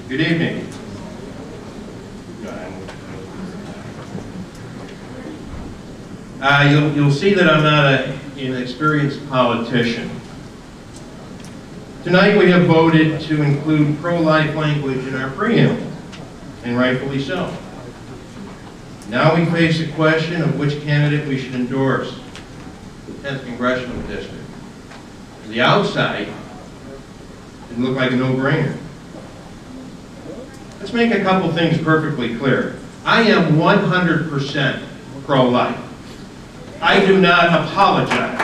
Good evening. You'll see that I'm not an experienced politician. Tonight we have voted to include pro-life language in our preamble, and rightfully so. Now we face the question of which candidate we should endorse the 10th Congressional District. From the outside, it looked like a no-brainer. Let's make a couple things perfectly clear. I am 100% pro-life. I do not apologize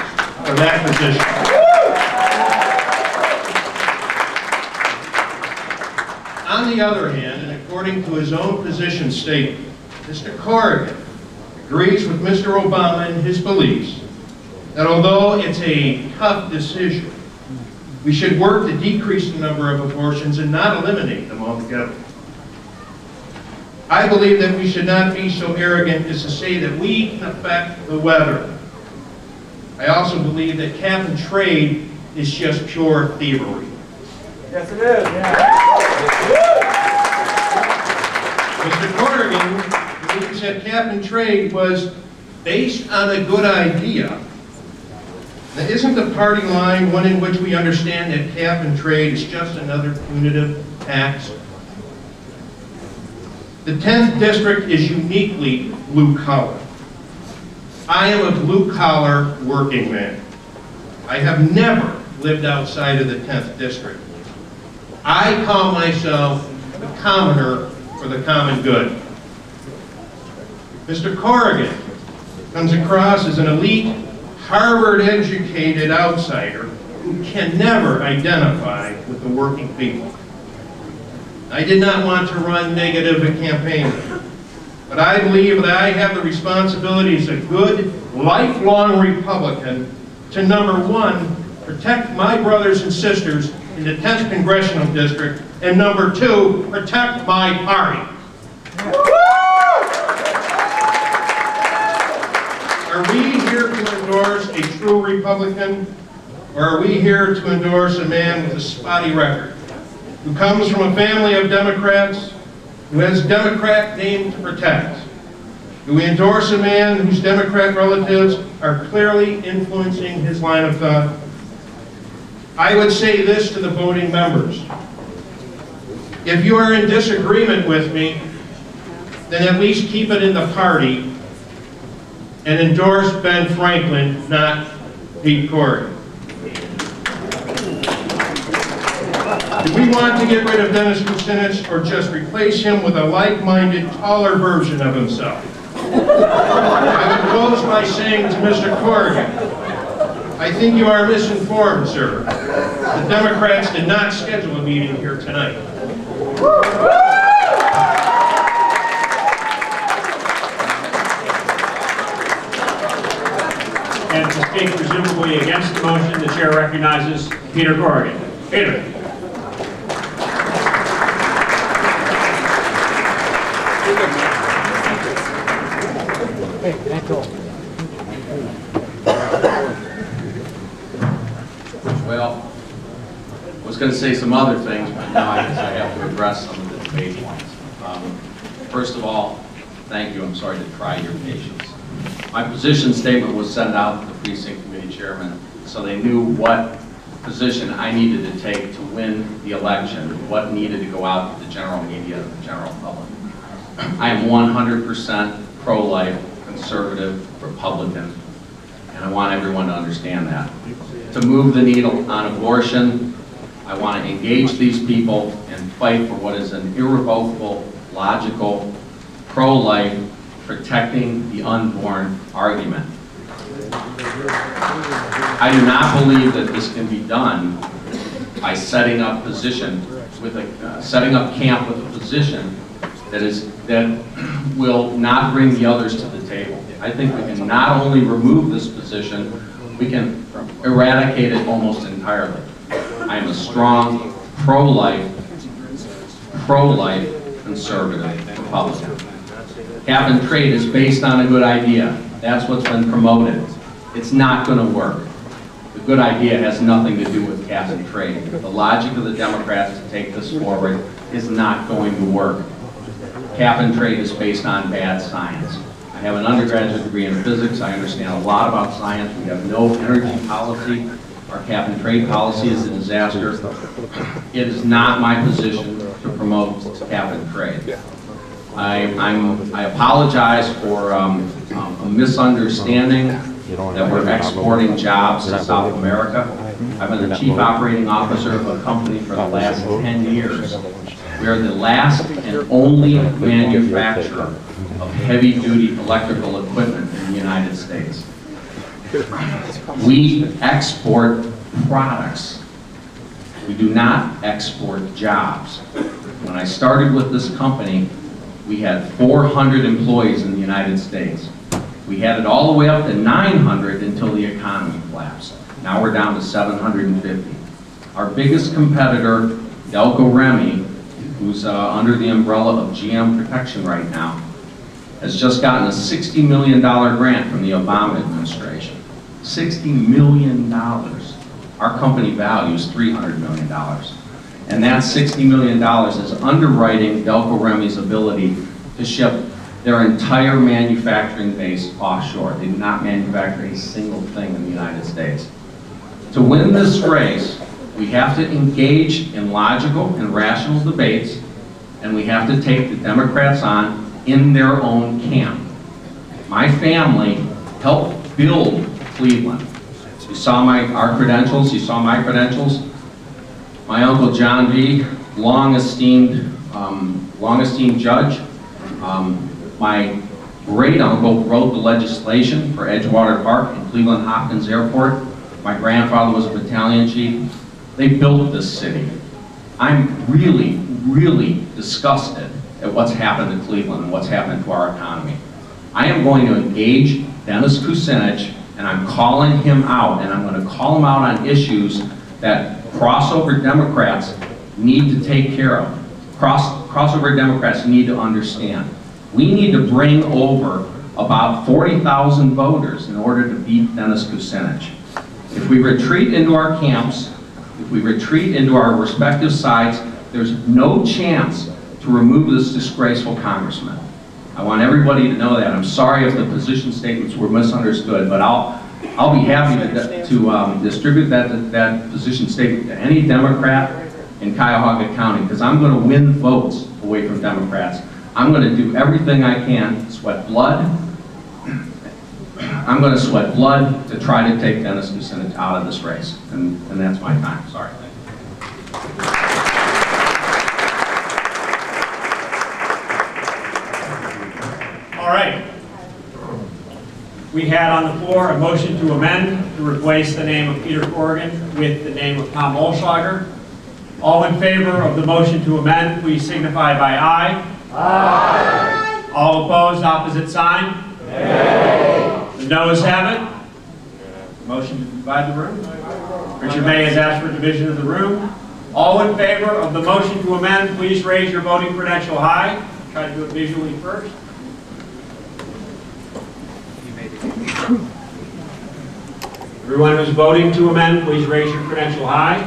for that position. On the other hand, and according to his own position statement, Mr. Corrigan agrees with Mr. Obama and his beliefs that although it's a tough decision, we should work to decrease the number of abortions and not eliminate them altogether. I believe that we should not be so arrogant as to say that we can affect the weather. I also believe that cap and trade is just pure thievery. Yes, it is. Yeah. Mr. Corrigan believes that cap and trade was based on a good idea. Now, isn't the party line one in which we understand that cap and trade is just another punitive tax? The 10th District is uniquely blue-collar. I am a blue-collar working man. I have never lived outside of the 10th District. I call myself the commoner for the common good. Mr. Corrigan comes across as an elite, Harvard-educated outsider who can never identify with the working people. I did not want to run negative a campaign, but I believe that I have the responsibility as a good, lifelong Republican to, number one, protect my brothers and sisters in the 10th Congressional District, and number two, protect my party. Are we here to endorse a true Republican, or are we here to endorse a man with a spotty record, who comes from a family of Democrats, who has Democrat name to protect? Do we endorse a man whose Democrat relatives are clearly influencing his line of thought? I would say this to the voting members. If you are in disagreement with me, then at least keep it in the party and endorse Ben Franklin, not Pete Corrigan. Do we want to get rid of Dennis Kucinich or just replace him with a like-minded, taller version of himself? I would close by saying to Mr. Corrigan, I think you are misinformed, sir. The Democrats did not schedule a meeting here tonight. And to speak presumably against the motion, the chair recognizes Peter Corrigan. Peter. Well, I was going to say some other things, but now I guess I have to address some of the debate points. First of all, thank you. I'm sorry to try your patience. My position statement was sent out to the precinct committee chairman so they knew what position I needed to take to win the election, what needed to go out to the general media and the general public. I am 100% pro-life, conservative, Republican, and I want everyone to understand that. To move the needle on abortion, I want to engage these people and fight for what is an irrevocable, logical, pro-life, protecting the unborn argument. I do not believe that this can be done by setting up setting up camp with a position that will not bring the others to the table. I think we can not only remove this position, we can eradicate it almost entirely. I am a strong pro-life conservative Republican. Cap and trade is based on a good idea. That's what's been promoted. It's not going to work. The good idea has nothing to do with cap and trade. The logic of the Democrats to take this forward is not going to work. Cap and trade is based on bad science. I have an undergraduate degree in physics. I understand a lot about science. We have no energy policy. Our cap and trade policy is a disaster. It is not my position to promote cap and trade. I apologize for a misunderstanding that we're exporting jobs to South America. I've been the chief operating officer of a company for the last 10 years. We are the last and only manufacturer of heavy-duty electrical equipment in the United States. We export products. We do not export jobs. When I started with this company, we had 400 employees in the United States. We had it all the way up to 900 until the economy collapsed. Now we're down to 750. Our biggest competitor, Delco Remy, who's under the umbrella of GM Protection right now, has just gotten a $60 million grant from the Obama administration. $60 million. Our company value is $300 million. And that $60 million is underwriting Delco Remy's ability to ship their entire manufacturing base offshore. They do not manufacture a single thing in the United States. To win this race, we have to engage in logical and rational debates, and we have to take the Democrats on in their own camp. My family helped build Cleveland. You saw our credentials, you saw my credentials. My uncle John V., long esteemed judge. My great uncle wrote the legislation for Edgewater Park and Cleveland Hopkins Airport. My grandfather was a battalion chief. They built this city. I'm really, really disgusted at what's happened to Cleveland and what's happened to our economy. I am going to engage Dennis Kucinich, and I'm calling him out, and I'm going to call him out on issues that crossover Democrats need to take care of. Crossover Democrats need to understand. We need to bring over about 40,000 voters in order to beat Dennis Kucinich. If we retreat into our camps, if we retreat into our respective sides, there's no chance to remove this disgraceful congressman. I want everybody to know that. I'm sorry if the position statements were misunderstood, but I'll be happy to distribute that position statement to any Democrat in Cuyahoga County, because I'm going to win votes away from Democrats. I'm going to do everything I can, sweat blood. I'm going to sweat blood to try to take Dennis Kucinich out of this race, and that's my time. Sorry. All right. We had on the floor a motion to amend to replace the name of Peter Corrigan with the name of Tom Olschlager. All in favor of the motion to amend, please signify by aye. Aye. All opposed, opposite sign. Nay. The noes have it. Motion to divide the room. Richard May has asked for division of the room. All in favor of the motion to amend, please raise your voting credential high. Try to do it visually first. Everyone who's voting to amend, please raise your credential high.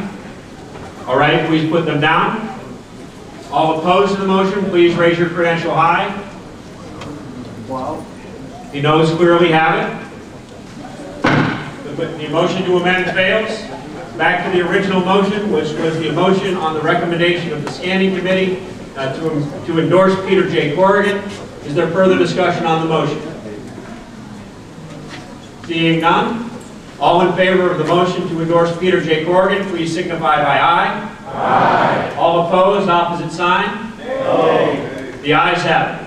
All right, please put them down. All opposed to the motion, please raise your credential high. The noes clearly have it. The motion to amend fails. Back to the original motion, which was the motion on the recommendation of the Standing Committee to endorse Peter J. Corrigan. Is there further discussion on the motion? Seeing none, all in favor of the motion to endorse Peter J. Corrigan, please signify by aye. Aye. All opposed, opposite sign? No. The ayes have it.